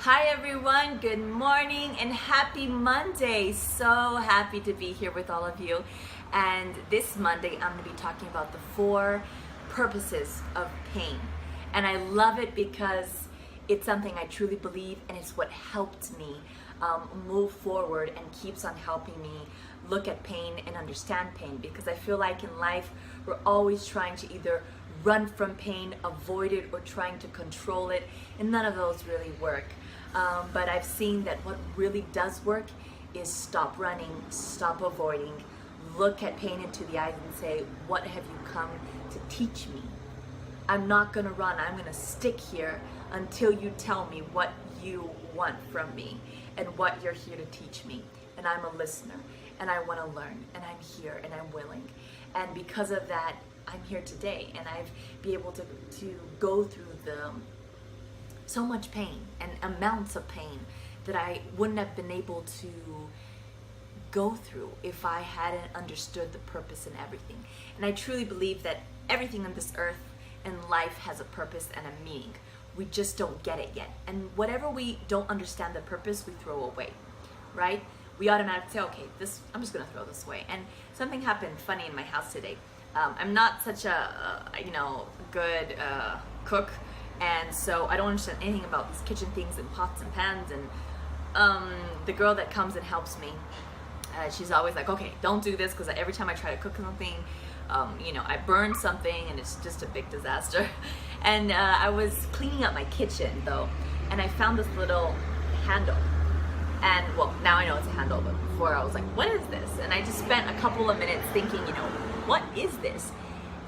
Hi everyone, good morning and happy Monday. So happy to be here with all of you. And this Monday I'm going to be talking about the 4 purposes of pain. And I love it because it's something I truly believe and it's what helped me move forward and keeps on helping me look at pain and understand pain, because I feel like in life we're always trying to either run from pain, avoid it, or trying to control it, and none of those really work. But I've seen that what really does work is stop running, stop avoiding, look at pain into the eyes and say, what have you come to teach me? I'm not gonna run, I'm gonna stick here until you tell me what you want from me and what you're here to teach me. And I'm a listener and I wanna learn and I'm here and I'm willing. And because of that, I'm here today and I've been able to go through so much pain and amounts of pain that I wouldn't have been able to go through if I hadn't understood the purpose and everything. And I truly believe that everything on this earth and life has a purpose and a meaning. We just don't get it yet. And whatever we don't understand the purpose, we throw away, right? We automatically say, okay, I'm just gonna throw this away. And something happened funny in my house today. I'm not such a good cook, and so I don't understand anything about these kitchen things and pots and pans. And the girl that comes and helps me, she's always like, okay, don't do this, because every time I try to cook something, I burn something and it's just a big disaster. And I was cleaning up my kitchen though, and I found this little handle. And well, now I know it's a handle, but before I was like, what is this? And I just spent a couple of minutes thinking, what is this?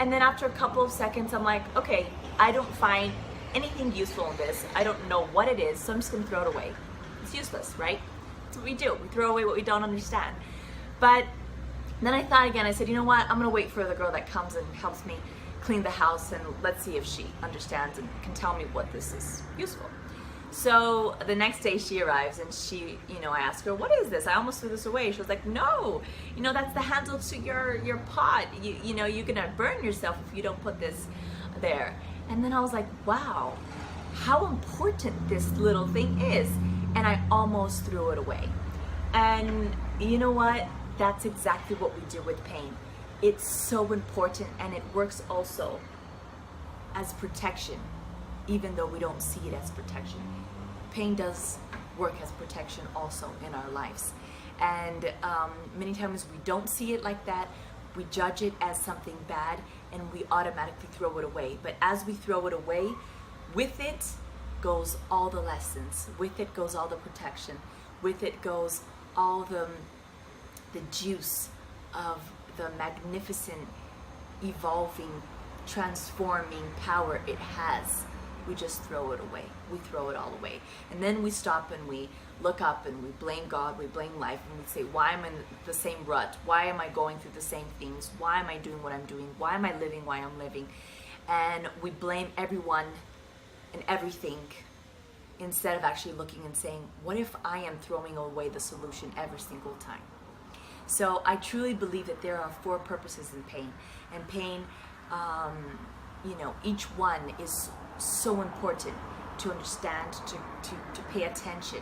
And then after a couple of seconds, I'm like, okay, I don't find anything useful in this. I don't know what it is, so I'm just gonna throw it away. It's useless, right? That's what we do. We throw away what we don't understand. But then I thought again, I said, you know what? I'm gonna wait for the girl that comes and helps me clean the house, and let's see if she understands and can tell me what this is useful. So the next day she arrives and she, I asked her, what is this? I almost threw this away. She was like, no, that's the handle to your pot. You're gonna burn yourself if you don't put this there. And then I was like, wow, how important this little thing is. And I almost threw it away. And you know what? That's exactly what we do with pain. It's so important, and it works also as protection, even though we don't see it as protection. Pain does work as protection also in our lives. And many times we don't see it like that. We judge it as something bad and we automatically throw it away. But as we throw it away, with it goes all the lessons. With it goes all the protection. With it goes all the juice of the magnificent, evolving, transforming power it has. We just throw it away. We throw it all away. And then we stop and we look up and we blame God, we blame life, and we say, why am I in the same rut? Why am I going through the same things? Why am I doing what I'm doing? Why am I living why I'm living? And we blame everyone and everything instead of actually looking and saying, what if I am throwing away the solution every single time? So I truly believe that there are 4 purposes in pain. And pain, each one is so important to understand, to pay attention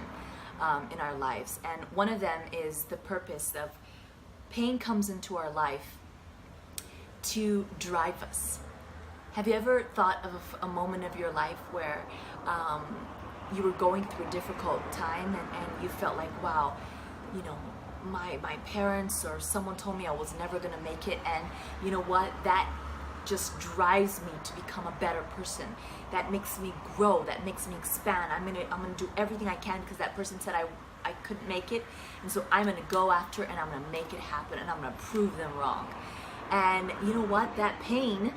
in our lives. And one of them is the purpose of pain comes into our life to drive us. Have you ever thought of a moment of your life where you were going through a difficult time and you felt like, wow, my parents or someone told me I was never gonna make it, and you know what, that just drives me to become a better person. That makes me grow, that makes me expand. I'm gonna do everything I can because that person said I couldn't make it, and so I'm gonna go after and I'm gonna make it happen and I'm gonna prove them wrong. And you know what, that pain,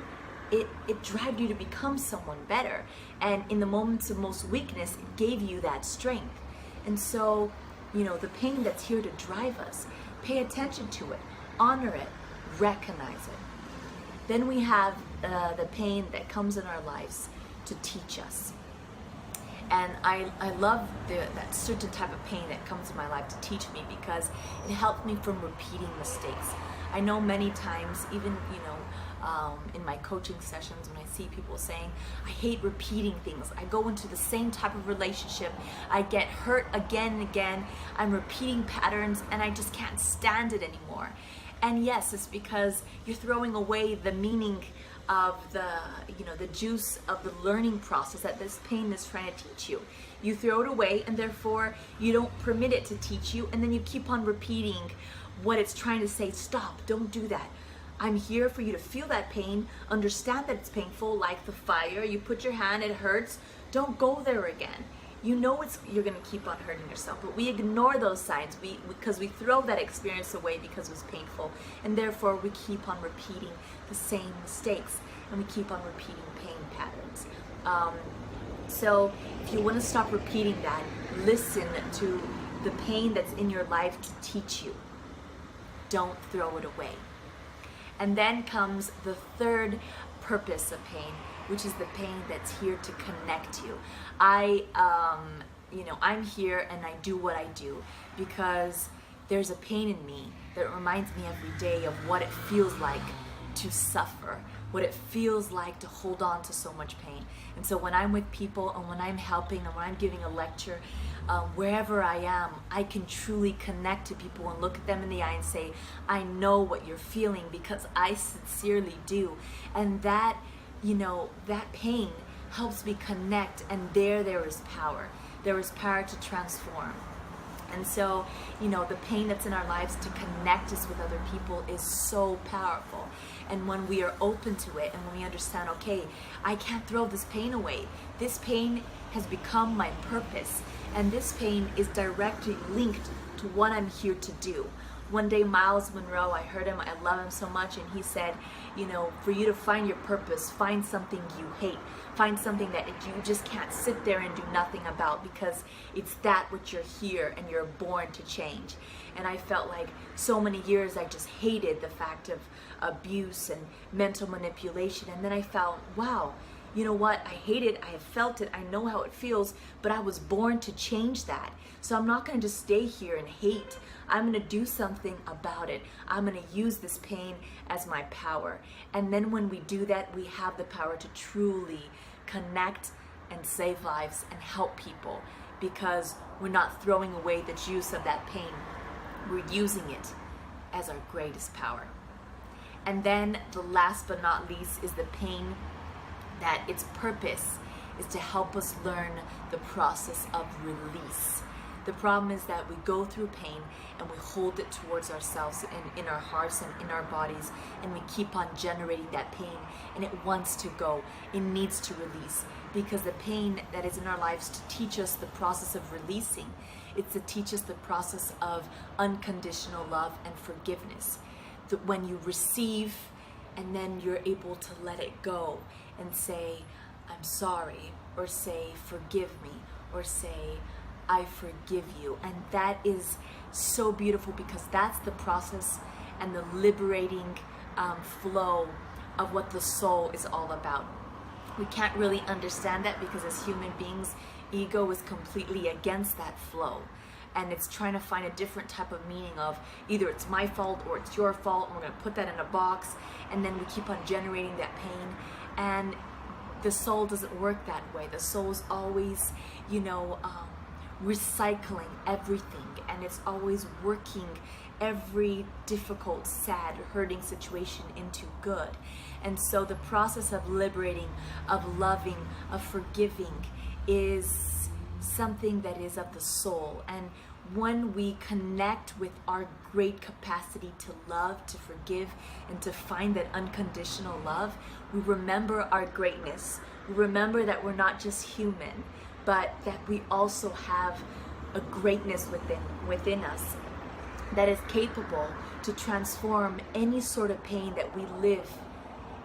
it drives you to become someone better, and in the moments of most weakness it gave you that strength. And so the pain that's here to drive us, pay attention to it, honor it, recognize it. Then we have the pain that comes in our lives to teach us. And I love that certain type of pain that comes in my life to teach me, because it helped me from repeating mistakes. I know many times, even in my coaching sessions when I see people saying, I hate repeating things. I go into the same type of relationship. I get hurt again and again. I'm repeating patterns and I just can't stand it anymore. And yes, it's because you're throwing away the meaning of the juice of the learning process that this pain is trying to teach you. You throw it away, and therefore you don't permit it to teach you, and then you keep on repeating what it's trying to say. Stop, don't do that. I'm here for you to feel that pain, understand that it's painful, like the fire. You put your hand, it hurts. Don't go there again. You know you're going to keep on hurting yourself, but we ignore those signs because we throw that experience away because it was painful, and therefore we keep on repeating the same mistakes, and we keep on repeating pain patterns. So if you want to stop repeating that, listen to the pain that's in your life to teach you. Don't throw it away. And then comes the third purpose of pain, which is the pain that's here to connect you. I'm here and I do what I do because there's a pain in me that reminds me every day of what it feels like to suffer, what it feels like to hold on to so much pain. And so when I'm with people and when I'm helping and when I'm giving a lecture, wherever I am, I can truly connect to people and look at them in the eye and say, I know what you're feeling because I sincerely do. And that pain helps me connect, and there is power. There is power to transform. And so, the pain that's in our lives to connect us with other people is so powerful. And when we are open to it and when we understand, okay, I can't throw this pain away. This pain has become my purpose. And this pain is directly linked to what I'm here to do. One day, Miles Monroe, I heard him, I love him so much, and he said, for you to find your purpose, find something you hate. Find something that you just can't sit there and do nothing about, because it's that which you're here and you're born to change. And I felt like so many years I just hated the fact of abuse and mental manipulation. And then I felt, wow, you know what? I hate it. I have felt it. I know how it feels, but I was born to change that. So I'm not going to just stay here and hate. I'm going to do something about it. I'm going to use this pain as my power. And then when we do that, we have the power to truly connect and save lives and help people, because we're not throwing away the juice of that pain. We're using it as our greatest power. And then the last but not least is the pain that its purpose is to help us learn the process of release. The problem is that we go through pain and we hold it towards ourselves and in our hearts and in our bodies, and we keep on generating that pain, and it wants to go. It needs to release, because the pain that is in our lives to teach us the process of releasing. It's to teach us the process of unconditional love and forgiveness. That when you receive and then you're able to let it go and say, I'm sorry, or say, forgive me, or say, I forgive you. And that is so beautiful, because that's the process and the liberating flow of what the soul is all about. We can't really understand that, because as human beings, ego is completely against that flow. And it's trying to find a different type of meaning of either it's my fault or it's your fault, and we're going to put that in a box, and then we keep on generating that pain. And the soul doesn't work that way. The soul's always, recycling everything, and it's always working every difficult, sad, hurting situation into good. And so the process of liberating, of loving, of forgiving is something that is of the soul. And when we connect with our great capacity to love, to forgive, and to find that unconditional love, we remember our greatness. We remember that we're not just human, but that we also have a greatness within us that is capable to transform any sort of pain that we live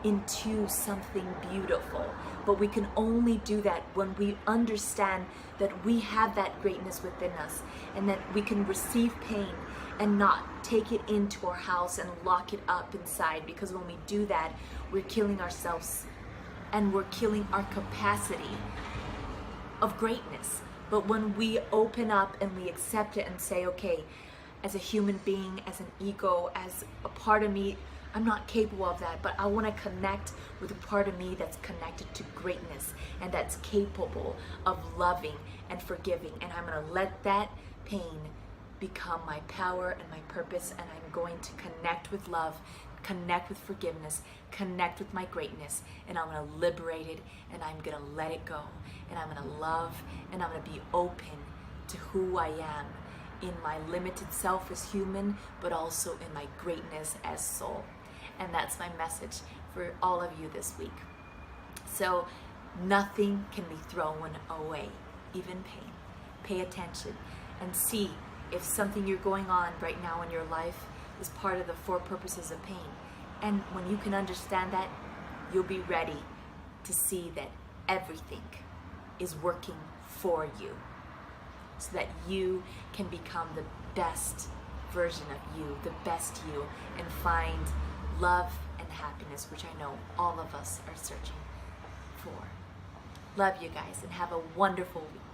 into something beautiful. But we can only do that when we understand that we have that greatness within us, and that we can receive pain and not take it into our house and lock it up inside, because when we do that, we're killing ourselves and we're killing our capacity of greatness. But when we open up and we accept it and say, okay, as a human being, as an ego, as a part of me, I'm not capable of that, but I want to connect with a part of me that's connected to greatness and that's capable of loving and forgiving. And I'm going to let that pain become my power and my purpose, and I'm going to connect with love, connect with forgiveness, connect with my greatness, and I'm going to liberate it, and I'm going to let it go, and I'm going to love, and I'm going to be open to who I am in my limited self as human, but also in my greatness as soul. And that's my message for all of you this week. So nothing can be thrown away, even pain. Pay attention and see if something you're going on right now in your life is part of the 4 purposes of pain. And when you can understand that, you'll be ready to see that everything is working for you, so that you can become the best version of you, the best you, and find love and happiness, which I know all of us are searching for. Love you guys, and have a wonderful week.